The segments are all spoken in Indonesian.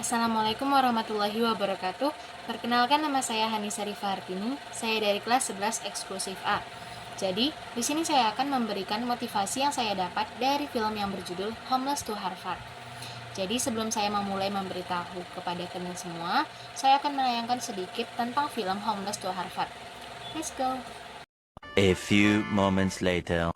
Assalamualaikum warahmatullahi wabarakatuh. Perkenalkan, nama saya Hanisa Rifa Hartini. Saya dari kelas 11 eksklusif A. Jadi, di sini saya akan memberikan motivasi yang saya dapat dari film yang berjudul Homeless to Harvard. Jadi, sebelum saya memulai memberitahu kepada kalian semua, saya akan menayangkan sedikit tentang film Homeless to Harvard. Let's go. A few moments later.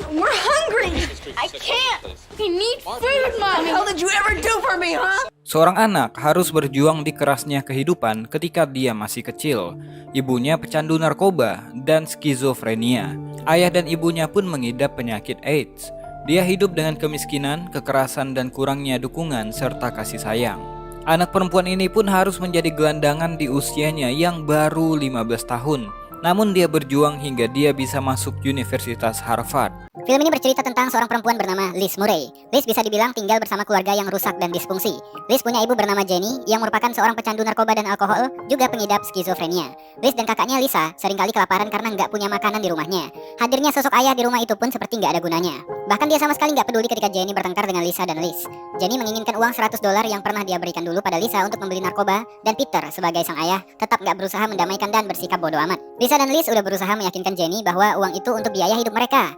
We're hungry. I can't. We need food, Mommy. What did you ever do for me, huh? Seorang anak harus berjuang di kerasnya kehidupan ketika dia masih kecil. Ibunya pecandu narkoba dan skizofrenia. Ayah dan ibunya pun mengidap penyakit AIDS. Dia hidup dengan kemiskinan, kekerasan, dan kurangnya dukungan serta kasih sayang. Anak perempuan ini pun harus menjadi gelandangan di usianya yang baru 15 tahun. Namun dia berjuang hingga dia bisa masuk Universitas Harvard. Film ini bercerita tentang seorang perempuan bernama Liz Murray. Liz bisa dibilang tinggal bersama keluarga yang rusak dan disfungsi. Liz punya ibu bernama Jenny yang merupakan seorang pecandu narkoba dan alkohol, juga pengidap skizofrenia. Liz dan kakaknya Lisa seringkali kelaparan karena nggak punya makanan di rumahnya. Hadirnya sosok ayah di rumah itu pun seperti nggak ada gunanya. Bahkan dia sama sekali nggak peduli ketika Jenny bertengkar dengan Lisa dan Liz. Jenny menginginkan uang $100 yang pernah dia berikan dulu pada Lisa untuk membeli narkoba, dan Peter sebagai sang ayah tetap nggak berusaha mendamaikan dan bersikap bodoh amat. Lisa dan Liz udah berusaha meyakinkan Jenny bahwa uang itu untuk biaya hidup mereka.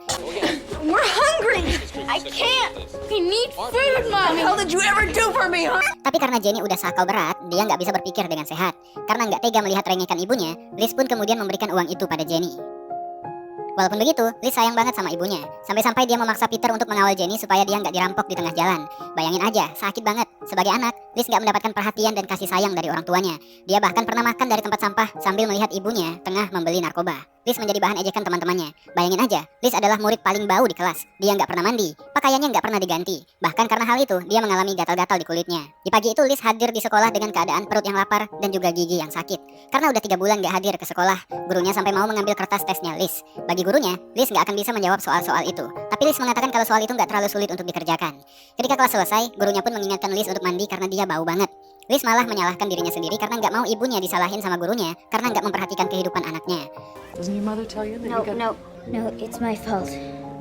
We're hungry. I can't. We need food, Mommy. What did you ever do for me, huh? Tapi karena Jenny udah sakau berat, dia nggak bisa berpikir dengan sehat. Karena nggak tega melihat rengekan ibunya, Liz pun kemudian memberikan uang itu pada Jenny. Walaupun begitu, Liz sayang banget sama ibunya. Sampai-sampai dia memaksa Peter untuk mengawal Jenny supaya dia nggak dirampok di tengah jalan. Bayangin aja, sakit banget. Sebagai anak, Liz nggak mendapatkan perhatian dan kasih sayang dari orang tuanya. Dia bahkan pernah makan dari tempat sampah sambil melihat ibunya tengah membeli narkoba. Liz menjadi bahan ejekan teman-temannya. Bayangin aja, Liz adalah murid paling bau di kelas. Dia nggak pernah mandi, pakaiannya nggak pernah diganti. Bahkan karena hal itu, dia mengalami gatal-gatal di kulitnya. Di pagi itu, Liz hadir di sekolah dengan keadaan perut yang lapar dan juga gigi yang sakit. Karena udah 3 bulan nggak hadir ke sekolah, gurunya sampai mau mengambil kertas tesnya Liz. Bagi gurunya, Liz nggak akan bisa menjawab soal-soal itu. Tapi Liz mengatakan kalau soal itu nggak terlalu sulit untuk dikerjakan. Ketika kelas selesai, gurunya pun mengingatkan Liz untuk mandi karena dia bau banget. Liz malah menyalahkan dirinya sendiri karena nggak mau ibunya disalahin sama gurunya karena nggak memperhatikan kehidupan anaknya. Doesn't your mother tell you that you got... No, it's my fault.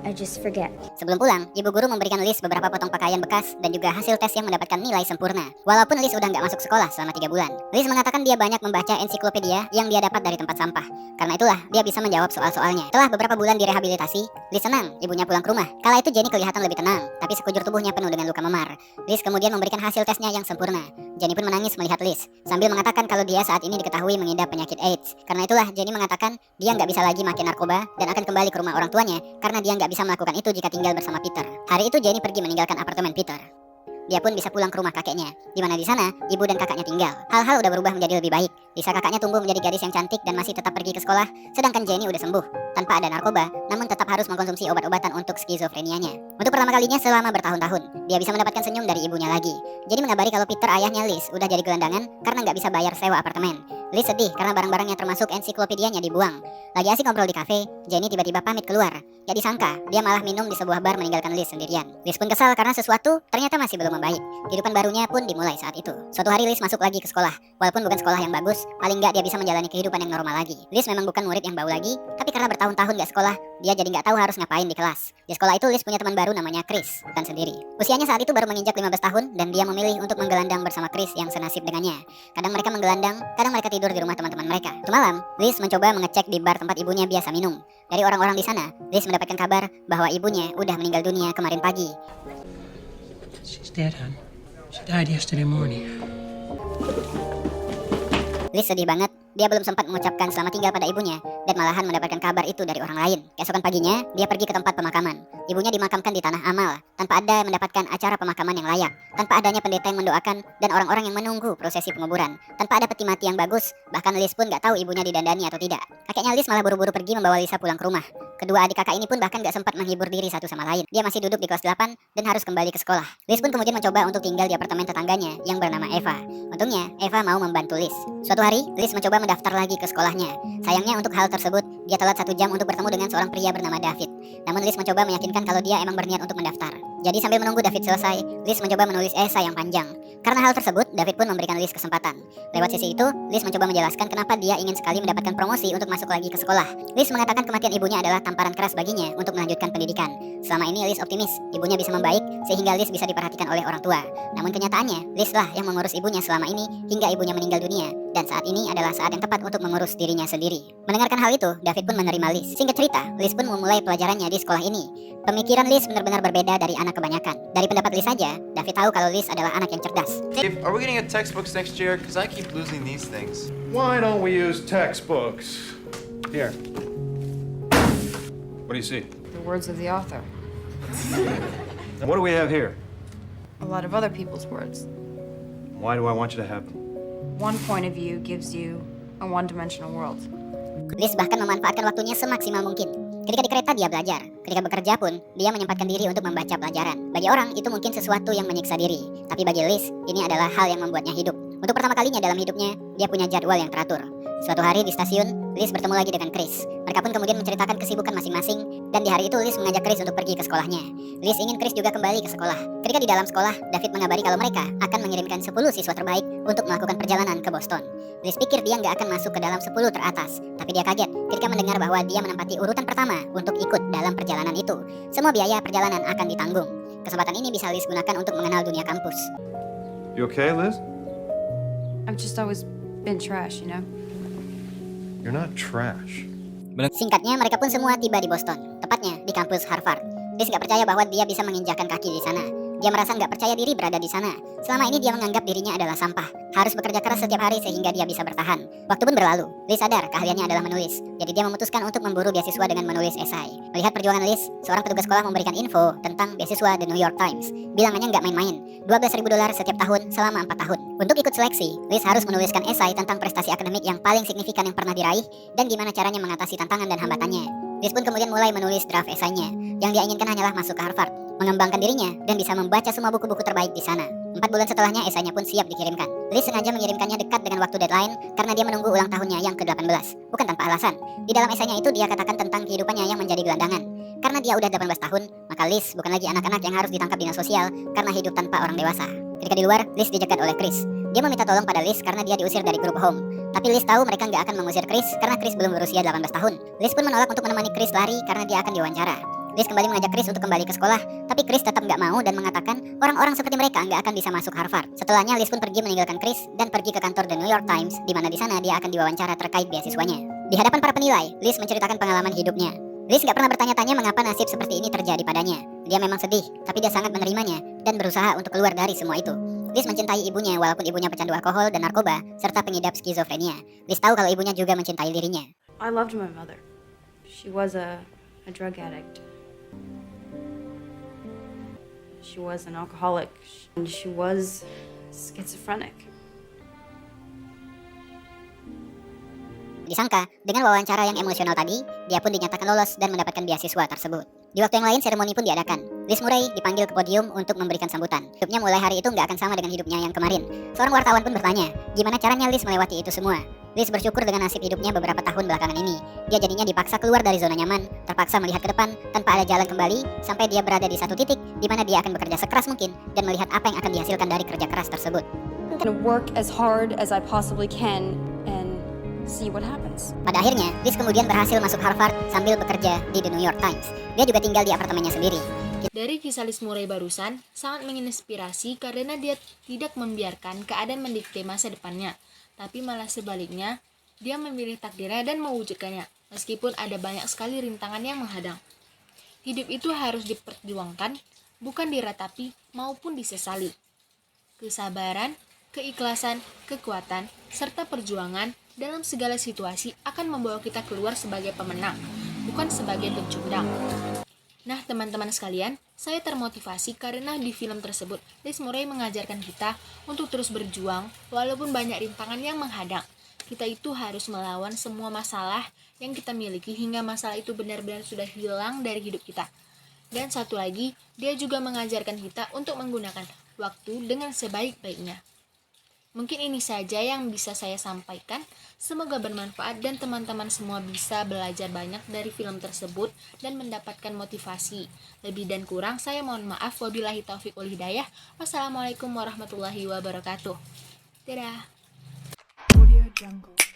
I just forget. Sebelum pulang, ibu guru memberikan Liz beberapa potong pakaian bekas dan juga hasil tes yang mendapatkan nilai sempurna. Walaupun Liz udah nggak masuk sekolah selama 3 bulan. Liz mengatakan dia banyak membaca ensiklopedia yang dia dapat dari tempat sampah. Karena itulah, dia bisa menjawab soal-soalnya. Setelah beberapa bulan direhabilitasi, Liz senang ibunya pulang ke rumah. Kala itu Jenny kelihatan lebih tenang, tapi sekujur tubuhnya penuh dengan luka memar. Liz kemudian memberikan hasil tesnya yang sempurna. Jenny pun menangis melihat Liz, sambil mengatakan kalau dia saat ini diketahui mengidap penyakit AIDS. Karena itulah, Jenny mengatakan dia nggak bisa lagi makan narkoba dan akan kembali ke rumah orang tuanya karena dia nggak bisa melakukan itu jika tinggal bersama Peter. Hari itu Jenny pergi meninggalkan apartemen Peter. Dia pun bisa pulang ke rumah kakeknya, di mana di sana ibu dan kakaknya tinggal. Hal-hal udah berubah menjadi lebih baik. Lisa kakaknya tumbuh menjadi gadis yang cantik dan masih tetap pergi ke sekolah, sedangkan Jenny udah sembuh tanpa ada narkoba, namun tetap harus mengkonsumsi obat-obatan untuk skizofrenianya. Untuk pertama kalinya selama bertahun-tahun, dia bisa mendapatkan senyum dari ibunya lagi. Jenny mengabari kalau Peter, ayahnya Liz, udah jadi gelandangan karena nggak bisa bayar sewa apartemen. Liz sedih karena barang-barangnya termasuk ensiklopedianya dibuang. Lagi asik ngobrol di kafe, Jenny tiba-tiba pamit keluar. Gak disangka, dia malah minum di sebuah bar meninggalkan Liz sendirian. Liz pun kesal karena sesuatu ternyata masih belum membaik. Kehidupan barunya pun dimulai saat itu. Suatu hari Liz masuk lagi ke sekolah. Walaupun bukan sekolah yang bagus, paling nggak dia bisa menjalani kehidupan yang normal lagi. Liz memang bukan murid yang bau lagi, tapi karena bertahun-tahun nggak sekolah, dia jadi nggak tahu harus ngapain di kelas. Di sekolah itu Liz punya teman baru namanya Chris, bukan sendiri. Usianya saat itu baru menginjak 15 tahun dan dia memilih untuk menggelandang bersama Chris yang senasib dengannya. Kadang mereka menggelandang, kadang mereka tidur di rumah teman-teman mereka. Suatu malam, Liz mencoba mengecek di bar tempat ibunya biasa minum. Dari orang-orang di sana, Liz mendapatkan kabar bahwa ibunya udah meninggal dunia kemarin pagi. She's dead, hon. She died yesterday morning. Liz sedih banget. Dia belum sempat mengucapkan selamat tinggal pada ibunya dan malahan mendapatkan kabar itu dari orang lain. Keesokan paginya, dia pergi ke tempat pemakaman. Ibunya dimakamkan di tanah amal tanpa ada mendapatkan acara pemakaman yang layak, tanpa adanya pendeta yang mendoakan dan orang-orang yang menunggu prosesi penguburan, tanpa ada peti mati yang bagus. Bahkan Liz pun gak tahu ibunya didandani atau tidak. Kakeknya Liz malah buru-buru pergi membawa Lisa pulang ke rumah. Kedua adik kakak ini pun bahkan gak sempat menghibur diri satu sama lain. Dia masih duduk di kelas 8 dan harus kembali ke sekolah. Liz pun kemudian mencoba untuk tinggal di apartemen tetangganya yang bernama Eva. Untungnya, Eva mau membantu Liz. Suatu hari, Liz mencoba mendaftar lagi ke sekolahnya. Sayangnya untuk hal tersebut, Dia telat 1 jam untuk bertemu dengan seorang pria bernama David. Namun Liz mencoba meyakinkan kalau dia emang berniat untuk mendaftar. Jadi sambil menunggu David selesai, Liz mencoba menulis esai yang panjang. Karena hal tersebut, David pun memberikan Liz kesempatan. Lewat sisi itu, Liz mencoba menjelaskan kenapa dia ingin sekali mendapatkan promosi untuk masuk lagi ke sekolah. Liz mengatakan kematian ibunya adalah tamparan keras baginya untuk melanjutkan pendidikan. Selama ini Liz optimis ibunya bisa membaik sehingga Liz bisa diperhatikan oleh orang tua. Namun kenyataannya, Liz lah yang mengurus ibunya selama ini hingga ibunya meninggal dunia. Dan saat ini adalah saat yang tepat untuk mengurus dirinya sendiri. Mendengarkan hal itu, David pun menerima Liz. Singkat cerita, Liz pun memulai pelajarannya di sekolah ini. Pemikiran Liz benar-benar berbeda dari anak kebanyakan. Dari pendapat Liz saja, David tahu kalau Liz adalah anak yang cerdas. Dave, are we gonna get textbooks next year? Because I keep losing these things. Why don't we use textbooks? Here. What do you see? The words of the author. And what do we have here? A lot of other people's words. Why do I want you to have them? One point of view gives you a one-dimensional world. Liz bahkan memanfaatkan waktunya semaksimal mungkin. Ketika di kereta dia belajar, ketika bekerja pun dia menyempatkan diri untuk membaca pelajaran. Bagi orang itu mungkin sesuatu yang menyiksa diri, tapi bagi Liz ini adalah hal yang membuatnya hidup. Untuk pertama kalinya dalam hidupnya, dia punya jadwal yang teratur. Suatu hari di stasiun, Liz bertemu lagi dengan Chris. Mereka pun kemudian menceritakan kesibukan masing-masing, dan di hari itu Liz mengajak Chris untuk pergi ke sekolahnya. Liz ingin Chris juga kembali ke sekolah. Ketika di dalam sekolah, David mengabari kalau mereka akan mengirimkan 10 siswa terbaik untuk melakukan perjalanan ke Boston. Liz pikir dia nggak akan masuk ke dalam 10 teratas, tapi dia kaget ketika mendengar bahwa dia menempati urutan pertama untuk ikut dalam perjalanan itu. Semua biaya perjalanan akan ditanggung. Kesempatan ini bisa Liz gunakan untuk mengenal dunia kampus. You okay, Liz? I've just always been trash, you know? You're not trash. Singkatnya, mereka pun semua tiba di Boston, tepatnya di kampus Harvard. Liz nggak percaya bahwa dia bisa menginjakan kaki di sana. Dia merasa nggak percaya diri berada di sana. Selama ini dia menganggap dirinya adalah sampah. Harus bekerja keras setiap hari sehingga dia bisa bertahan. Waktu pun berlalu. Liz sadar keahliannya adalah menulis. Jadi dia memutuskan untuk memburu beasiswa dengan menulis esai. Melihat perjuangan Liz, seorang petugas sekolah memberikan info tentang beasiswa The New York Times. Bilangannya nggak main-main. $12.000 setiap tahun selama 4 tahun. Untuk ikut seleksi, Liz harus menuliskan esai tentang prestasi akademik yang paling signifikan yang pernah diraih dan gimana caranya mengatasi tantangan dan hambatannya. Liz pun kemudian mulai menulis draft esainya. Yang dia inginkan hanyalah masuk ke Harvard, mengembangkan dirinya, dan bisa membaca semua buku-buku terbaik di sana. 4 bulan setelahnya esainya pun siap dikirimkan. Liz sengaja mengirimkannya dekat dengan waktu deadline karena dia menunggu ulang tahunnya yang ke-18. Bukan tanpa alasan. Di dalam esainya itu dia katakan tentang kehidupannya yang menjadi gelandangan. Karena dia udah 18 tahun, maka Liz bukan lagi anak-anak yang harus ditangkap dinas sosial karena hidup tanpa orang dewasa. Ketika di luar, Liz dijegat oleh Chris. Dia meminta tolong pada Liz karena dia diusir dari grup home. Tapi Liz tahu mereka nggak akan mengusir Chris karena Chris belum berusia 18 tahun. Liz pun menolak untuk menemani Chris lari karena dia akan diwawancara. Liz kembali mengajak Chris untuk kembali ke sekolah, tapi Chris tetap nggak mau dan mengatakan orang-orang seperti mereka nggak akan bisa masuk Harvard. Setelahnya Liz pun pergi meninggalkan Chris dan pergi ke kantor The New York Times, di mana di sana dia akan diwawancara terkait beasiswanya. Di hadapan para penilai, Liz menceritakan pengalaman hidupnya. Liz nggak pernah bertanya-tanya mengapa nasib seperti ini terjadi padanya. Dia memang sedih, tapi dia sangat menerimanya dan berusaha untuk keluar dari semua itu. Liz mencintai ibunya walaupun ibunya pecandu alkohol dan narkoba serta pengidap skizofrenia. Liz tahu kalau ibunya juga mencintai dirinya. I loved my mother. She was a drug addict. She was an alcoholic. And she was schizophrenic. Disangka, dengan wawancara yang emosional tadi, dia pun dinyatakan lolos dan mendapatkan beasiswa tersebut. Di waktu yang lain, seremoni pun diadakan. Liz Murray dipanggil ke podium untuk memberikan sambutan. Hidupnya mulai hari itu nggak akan sama dengan hidupnya yang kemarin. Seorang wartawan pun bertanya, gimana caranya Liz melewati itu semua? Liz bersyukur dengan nasib hidupnya beberapa tahun belakangan ini. Dia jadinya dipaksa keluar dari zona nyaman, terpaksa melihat ke depan tanpa ada jalan kembali, sampai dia berada di satu titik di mana dia akan bekerja sekeras mungkin dan melihat apa yang akan dihasilkan dari kerja keras tersebut. I'm gonna work as hard as I possibly can and see what happens. Pada akhirnya, Liz kemudian berhasil masuk Harvard sambil bekerja di The New York Times. Dia juga tinggal di apartemennya sendiri. Dari kisah Liz Murray barusan, sangat menginspirasi karena dia tidak membiarkan keadaan mendikte masa depannya, tapi malah sebaliknya, dia memilih takdirnya dan mewujudkannya, meskipun ada banyak sekali rintangan yang menghadang. Hidup itu harus diperjuangkan, bukan diratapi maupun disesali. Kesabaran, keikhlasan, kekuatan, serta perjuangan dalam segala situasi akan membawa kita keluar sebagai pemenang, bukan sebagai pecundang. Nah, teman-teman sekalian, saya termotivasi karena di film tersebut, Liz Murray mengajarkan kita untuk terus berjuang walaupun banyak rintangan yang menghadang. Kita itu harus melawan semua masalah yang kita miliki hingga masalah itu benar-benar sudah hilang dari hidup kita. Dan satu lagi, dia juga mengajarkan kita untuk menggunakan waktu dengan sebaik-baiknya. Mungkin ini saja yang bisa saya sampaikan. Semoga bermanfaat dan teman-teman semua bisa belajar banyak dari film tersebut dan mendapatkan motivasi. Lebih dan kurang saya mohon maaf. Wabillahi taufiq wal hidayah. Wassalamualaikum warahmatullahi wabarakatuh. Dadah. Audio Jungle.